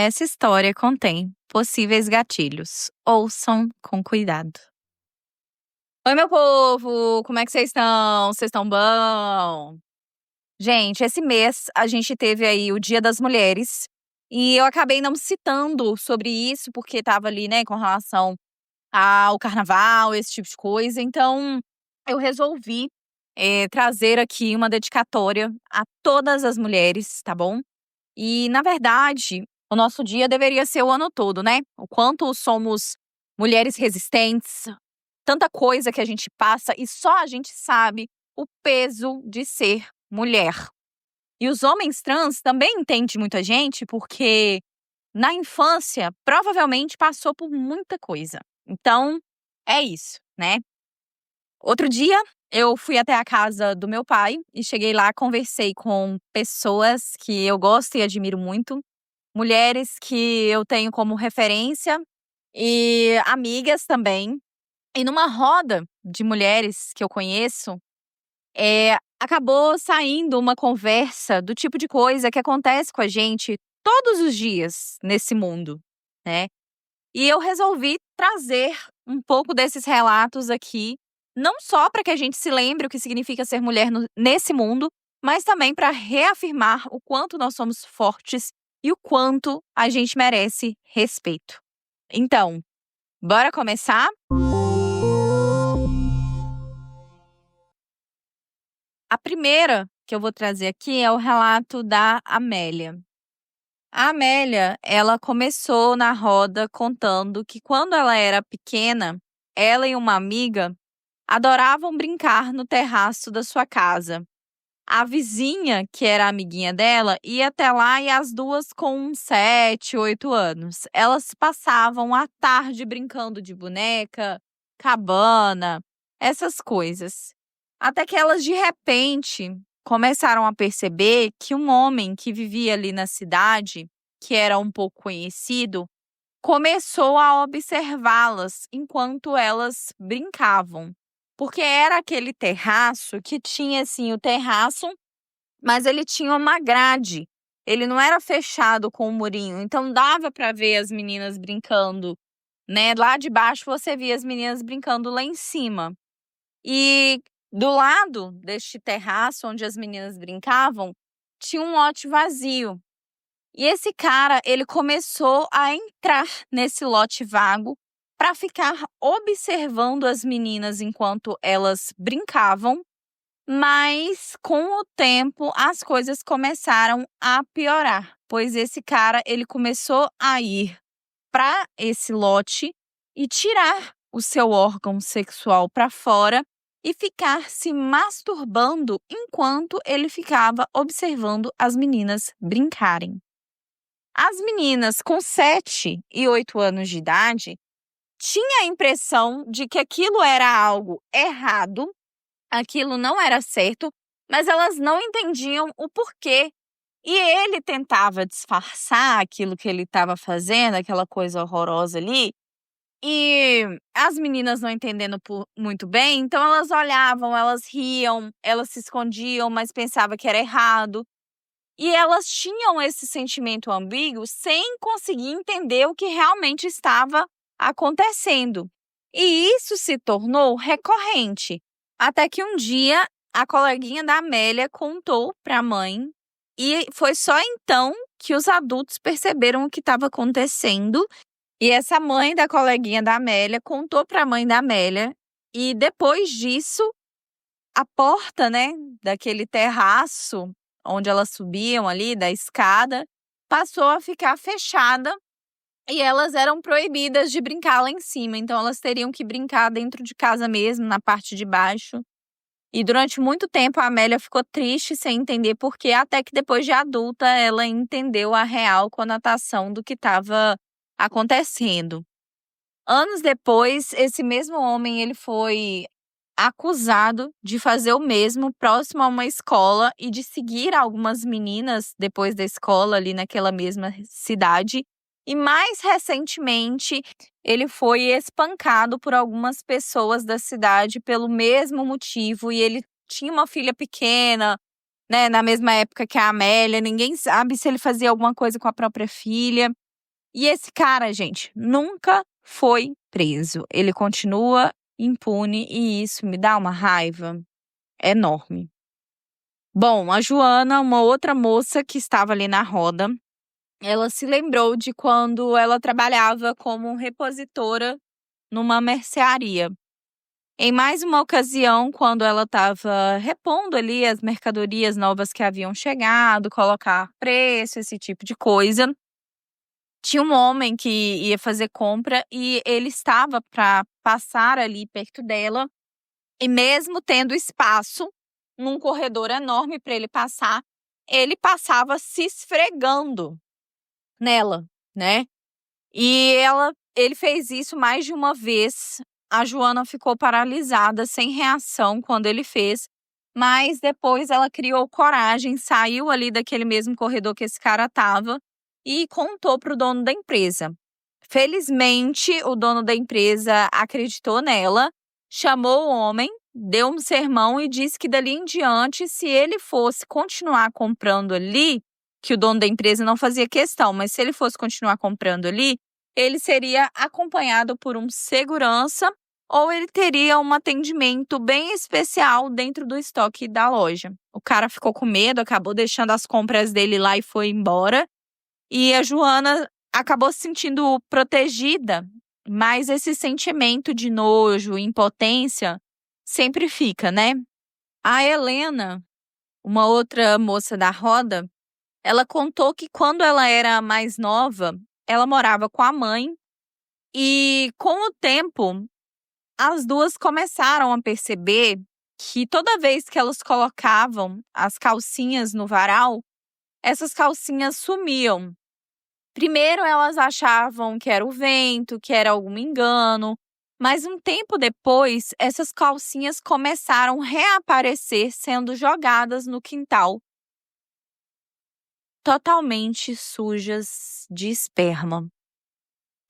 Essa história contém possíveis gatilhos. Ouçam com cuidado. Oi, meu povo! Como é que vocês estão? Vocês estão bom? Gente, esse mês a gente teve aí o Dia das Mulheres e eu acabei não citando sobre isso porque estava ali, né, com relação ao carnaval, esse tipo de coisa. Então, eu resolvi trazer aqui uma dedicatória a todas as mulheres, tá bom? E, na verdade, o nosso dia deveria ser o ano todo, né? O quanto somos mulheres resistentes, tanta coisa que a gente passa e só a gente sabe o peso de ser mulher. E os homens trans também entendem muita gente porque na infância provavelmente passou por muita coisa. Então, é isso, né? Outro dia eu fui até a casa do meu pai e cheguei lá, conversei com pessoas que eu gosto e admiro muito, mulheres que eu tenho como referência e amigas também. E numa roda de mulheres que eu conheço, acabou saindo uma conversa do tipo de coisa que acontece com a gente todos os dias nesse mundo, né? E eu resolvi trazer um pouco desses relatos aqui, não só para que a gente se lembre o que significa ser mulher nesse mundo, mas também para reafirmar o quanto nós somos fortes e o quanto a gente merece respeito. Então, bora começar? A primeira que eu vou trazer aqui é o relato da Amélia. A Amélia, ela começou na roda contando que quando ela era pequena, ela e uma amiga adoravam brincar no terraço da sua casa. A vizinha, que era amiguinha dela, ia até lá e as duas com uns 7, 8 anos. Elas passavam a tarde brincando de boneca, cabana, essas coisas. Até que elas, de repente, começaram a perceber que um homem que vivia ali na cidade, que era um pouco conhecido, começou a observá-las enquanto elas brincavam. Porque era aquele terraço que tinha, assim, o terraço, mas ele tinha uma grade. Ele não era fechado com um murinho, então dava para ver as meninas brincando, né? Lá de baixo você via as meninas brincando lá em cima. E do lado deste terraço onde as meninas brincavam, tinha um lote vazio. E esse cara, ele começou a entrar nesse lote vago para ficar observando as meninas enquanto elas brincavam, mas com o tempo as coisas começaram a piorar, pois esse cara, ele começou a ir para esse lote e tirar o seu órgão sexual para fora e ficar se masturbando enquanto ele ficava observando as meninas brincarem. As meninas com 7 e 8 anos de idade tinham a impressão de que aquilo era algo errado, aquilo não era certo, mas elas não entendiam o porquê. E ele tentava disfarçar aquilo que ele estava fazendo, aquela coisa horrorosa ali, e as meninas não entendendo muito bem, então elas olhavam, elas riam, elas se escondiam, mas pensavam que era errado. E elas tinham esse sentimento ambíguo sem conseguir entender o que realmente estava acontecendo. E isso se tornou recorrente, até que um dia a coleguinha da Amélia contou para a mãe, e foi só então que os adultos perceberam o que estava acontecendo. E essa mãe da coleguinha da Amélia contou para a mãe da Amélia, e depois disso, a porta, né, daquele terraço onde elas subiam ali, da escada, passou a ficar fechada e elas eram proibidas de brincar lá em cima. Então, elas teriam que brincar dentro de casa mesmo, na parte de baixo. E durante muito tempo, a Amélia ficou triste sem entender por quê, até que depois de adulta, ela entendeu a real conotação do que estava acontecendo. Anos depois, esse mesmo homem, ele foi acusado de fazer o mesmo próximo a uma escola e de seguir algumas meninas depois da escola ali naquela mesma cidade. E mais recentemente, ele foi espancado por algumas pessoas da cidade pelo mesmo motivo, e ele tinha uma filha pequena, né, na mesma época que a Amélia. Ninguém sabe se ele fazia alguma coisa com a própria filha. E esse cara, gente, nunca foi preso. Ele continua impune e isso me dá uma raiva enorme. Bom, a Joana, uma outra moça que estava ali na roda, ela se lembrou de quando ela trabalhava como repositora numa mercearia. Em mais uma ocasião, quando ela estava repondo ali as mercadorias novas que haviam chegado, colocar preço, esse tipo de coisa, tinha um homem que ia fazer compra e ele estava para passar ali perto dela, e mesmo tendo espaço num corredor enorme para ele passava se esfregando nela, né? E ele fez isso mais de uma vez. A Joana ficou paralisada, sem reação quando ele fez, mas depois ela criou coragem, saiu ali daquele mesmo corredor que esse cara estava e contou para o dono da empresa. Felizmente, o dono da empresa acreditou nela, chamou o homem, deu um sermão e disse que dali em diante, se ele fosse continuar comprando ali, que o dono da empresa não fazia questão, mas se ele fosse continuar comprando ali, ele seria acompanhado por um segurança ou ele teria um atendimento bem especial dentro do estoque da loja. O cara ficou com medo, acabou deixando as compras dele lá e foi embora. E a Joana acabou se sentindo protegida, mas esse sentimento de nojo, impotência, sempre fica, né? A Helena, uma outra moça da roda, ela contou que quando ela era mais nova, ela morava com a mãe e, com o tempo, as duas começaram a perceber que toda vez que elas colocavam as calcinhas no varal, essas calcinhas sumiam. Primeiro elas achavam que era o vento, que era algum engano, mas um tempo depois, essas calcinhas começaram a reaparecer sendo jogadas no quintal, totalmente sujas de esperma.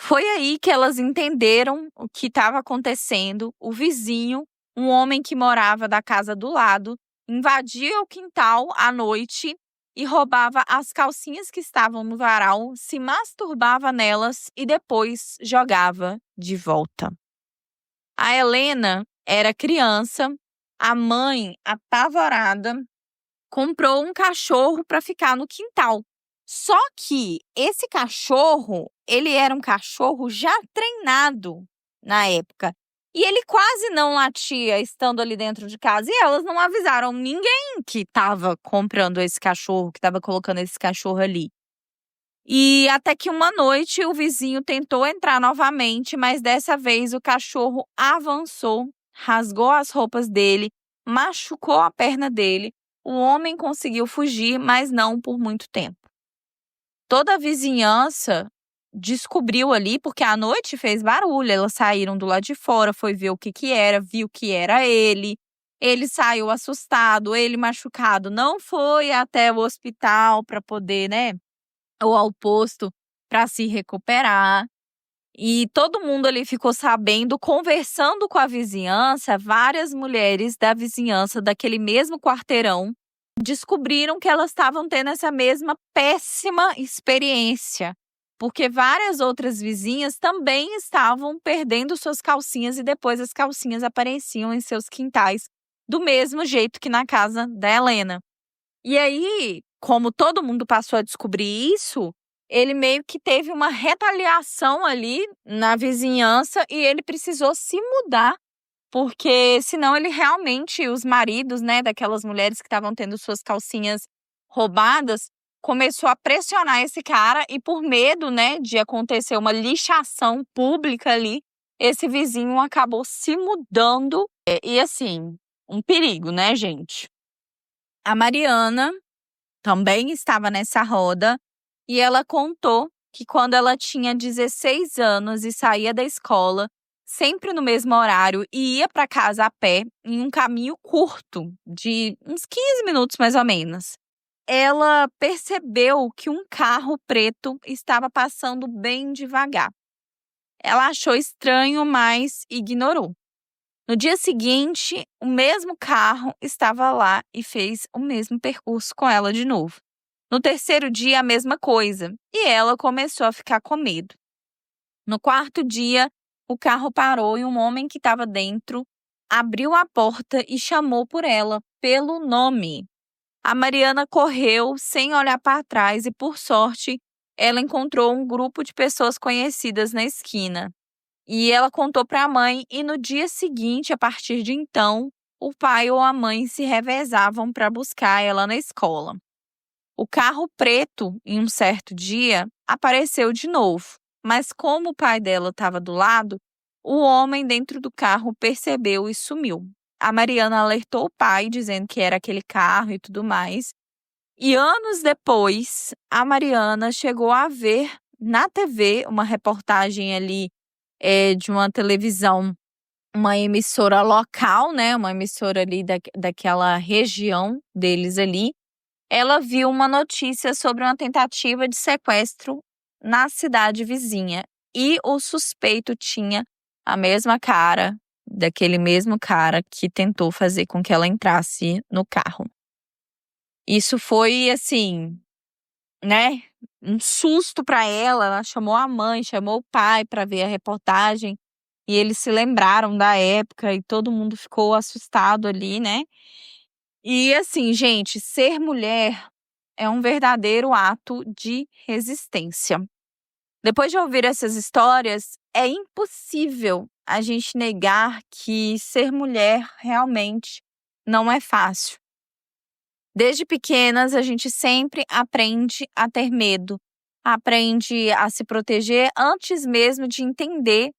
Foi aí que elas entenderam o que estava acontecendo. O vizinho, um homem que morava da casa do lado, invadia o quintal à noite e roubava as calcinhas que estavam no varal, se masturbava nelas e depois jogava de volta. A Helena era criança, a mãe, apavorada, comprou um cachorro para ficar no quintal. Só que esse cachorro, ele era um cachorro já treinado na época. E ele quase não latia estando ali dentro de casa. E elas não avisaram ninguém que estava comprando esse cachorro, que estava colocando esse cachorro ali. E até que uma noite o vizinho tentou entrar novamente, mas dessa vez o cachorro avançou, rasgou as roupas dele, machucou a perna dele. O homem conseguiu fugir, mas não por muito tempo. Toda a vizinhança descobriu ali, porque à noite fez barulho, elas saíram do lado de fora, foi ver o que era, viu que era ele. Ele saiu assustado, ele machucado, não foi até o hospital para poder, né, ou ao posto para se recuperar. E todo mundo ali ficou sabendo, conversando com a vizinhança, várias mulheres da vizinhança daquele mesmo quarteirão descobriram que elas estavam tendo essa mesma péssima experiência, porque várias outras vizinhas também estavam perdendo suas calcinhas e depois as calcinhas apareciam em seus quintais, do mesmo jeito que na casa da Helena. E aí, como todo mundo passou a descobrir isso, ele meio que teve uma retaliação ali na vizinhança e ele precisou se mudar, porque senão ele realmente, os maridos, né, daquelas mulheres que estavam tendo suas calcinhas roubadas, começou a pressionar esse cara e por medo, né, de acontecer uma lixação pública ali, esse vizinho acabou se mudando. E assim, um perigo, né, gente? A Mariana também estava nessa roda e ela contou que quando ela tinha 16 anos e saía da escola, sempre no mesmo horário, e ia para casa a pé, em um caminho curto, de uns 15 minutos mais ou menos, ela percebeu que um carro preto estava passando bem devagar. Ela achou estranho, mas ignorou. No dia seguinte, o mesmo carro estava lá e fez o mesmo percurso com ela de novo. No terceiro dia, a mesma coisa, e ela começou a ficar com medo. No quarto dia, o carro parou e um homem que estava dentro abriu a porta e chamou por ela, pelo nome. A Mariana correu sem olhar para trás e, por sorte, ela encontrou um grupo de pessoas conhecidas na esquina. E ela contou para a mãe e no dia seguinte, a partir de então, o pai ou a mãe se revezavam para buscar ela na escola. O carro preto, em um certo dia, apareceu de novo, mas como o pai dela estava do lado, o homem dentro do carro percebeu e sumiu. A Mariana alertou o pai, dizendo que era aquele carro e tudo mais. E anos depois, a Mariana chegou a ver na TV uma reportagem ali de uma televisão, uma emissora local, né? Uma emissora ali daquela região deles ali. Ela viu uma notícia sobre uma tentativa de sequestro na cidade vizinha. E o suspeito tinha a mesma cara daquele mesmo cara que tentou fazer com que ela entrasse no carro. Isso foi, assim, né, um susto para ela. Ela chamou a mãe, chamou o pai para ver a reportagem. E eles se lembraram da época e todo mundo ficou assustado ali, né? E assim, gente, ser mulher é um verdadeiro ato de resistência. Depois de ouvir essas histórias, é impossível a gente negar que ser mulher realmente não é fácil. Desde pequenas, a gente sempre aprende a ter medo, aprende a se proteger antes mesmo de entender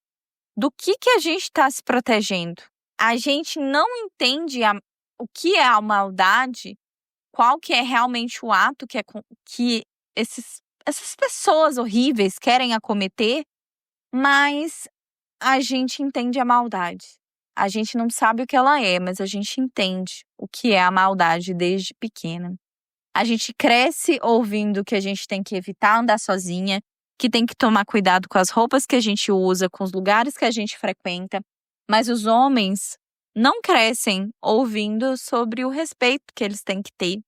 do que a gente está se protegendo. A gente não entende o que é a maldade, qual que é realmente o ato que essas pessoas horríveis querem acometer, mas a gente entende a maldade. A gente não sabe o que ela é, mas a gente entende o que é a maldade desde pequena. A gente cresce ouvindo que a gente tem que evitar andar sozinha, que tem que tomar cuidado com as roupas que a gente usa, com os lugares que a gente frequenta, mas os homens não crescem ouvindo sobre o respeito que eles têm que ter.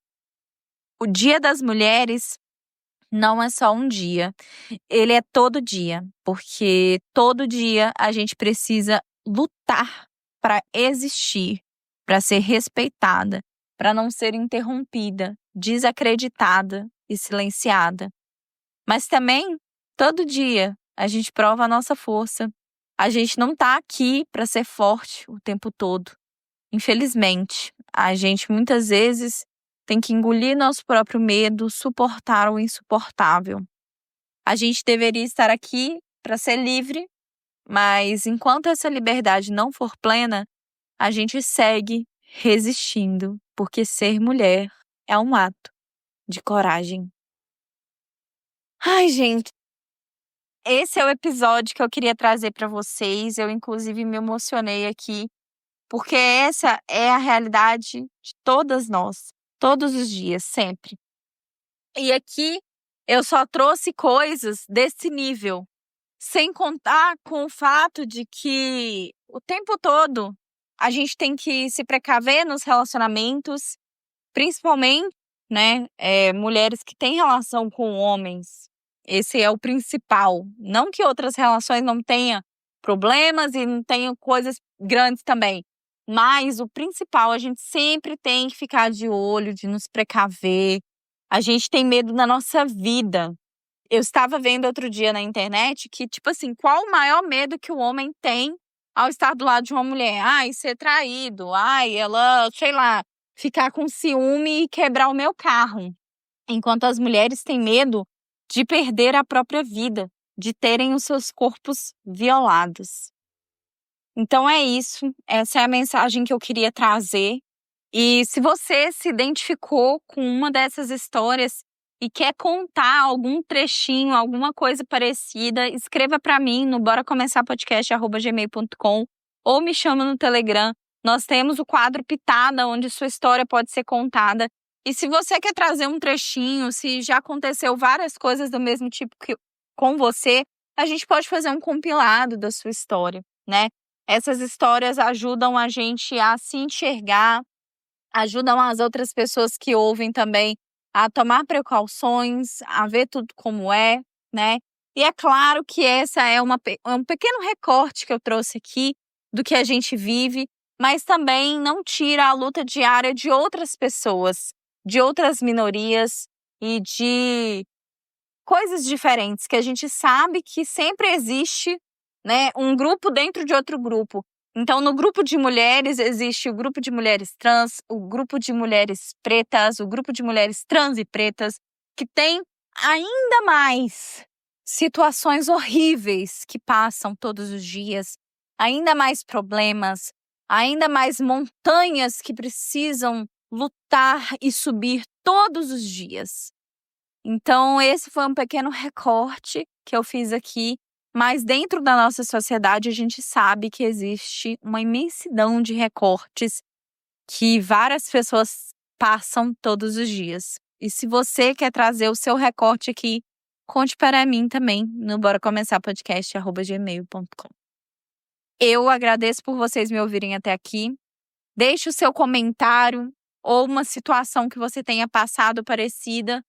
O Dia das Mulheres não é só um dia, ele é todo dia, porque todo dia a gente precisa lutar para existir, para ser respeitada, para não ser interrompida, desacreditada e silenciada. Mas também, todo dia, a gente prova a nossa força. A gente não está aqui para ser forte o tempo todo. Infelizmente, a gente muitas vezes tem que engolir nosso próprio medo, suportar o insuportável. A gente deveria estar aqui para ser livre, mas enquanto essa liberdade não for plena, a gente segue resistindo, porque ser mulher é um ato de coragem. Ai, gente, esse é o episódio que eu queria trazer para vocês. Eu, inclusive, me emocionei aqui, porque essa é a realidade de todas nós, todos os dias, sempre. E aqui eu só trouxe coisas desse nível, sem contar com o fato de que o tempo todo a gente tem que se precaver nos relacionamentos, principalmente, né, mulheres que têm relação com homens. Esse é o principal. Não que outras relações não tenham problemas e não tenham coisas grandes também, mas o principal, a gente sempre tem que ficar de olho, de nos precaver. A gente tem medo da nossa vida. Eu estava vendo outro dia na internet que, tipo assim, qual o maior medo que o homem tem ao estar do lado de uma mulher? Ai, ser traído. Ai, ela, sei lá, ficar com ciúme e quebrar o meu carro. Enquanto as mulheres têm medo de perder a própria vida, de terem os seus corpos violados. Então é isso. Essa é a mensagem que eu queria trazer. E se você se identificou com uma dessas histórias e quer contar algum trechinho, alguma coisa parecida, escreva para mim no boracomeçarpodcast@gmail.com ou me chama no Telegram. Nós temos o quadro Pitada, onde sua história pode ser contada. E se você quer trazer um trechinho, se já aconteceu várias coisas do mesmo tipo que com você, a gente pode fazer um compilado da sua história, né? Essas histórias ajudam a gente a se enxergar, ajudam as outras pessoas que ouvem também a tomar precauções, a ver tudo como é, né? E é claro que essa é um pequeno recorte que eu trouxe aqui do que a gente vive, mas também não tira a luta diária de outras pessoas, de outras minorias e de coisas diferentes, que a gente sabe que sempre existe, né, um grupo dentro de outro grupo. Então, no grupo de mulheres, existe o grupo de mulheres trans, o grupo de mulheres pretas, o grupo de mulheres trans e pretas, que tem ainda mais situações horríveis que passam todos os dias, ainda mais problemas, ainda mais montanhas que precisam lutar e subir todos os dias. Então, esse foi um pequeno recorte que eu fiz aqui, mas dentro da nossa sociedade a gente sabe que existe uma imensidão de recortes que várias pessoas passam todos os dias. E se você quer trazer o seu recorte aqui, conte para mim também no boracomeçarpodcast@gmail.com. Eu agradeço por vocês me ouvirem até aqui. Deixe o seu comentário ou uma situação que você tenha passado parecida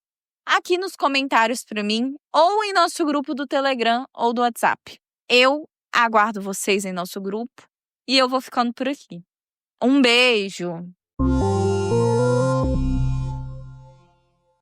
aqui nos comentários para mim ou em nosso grupo do Telegram ou do WhatsApp. Eu aguardo vocês em nosso grupo e eu vou ficando por aqui. Um beijo!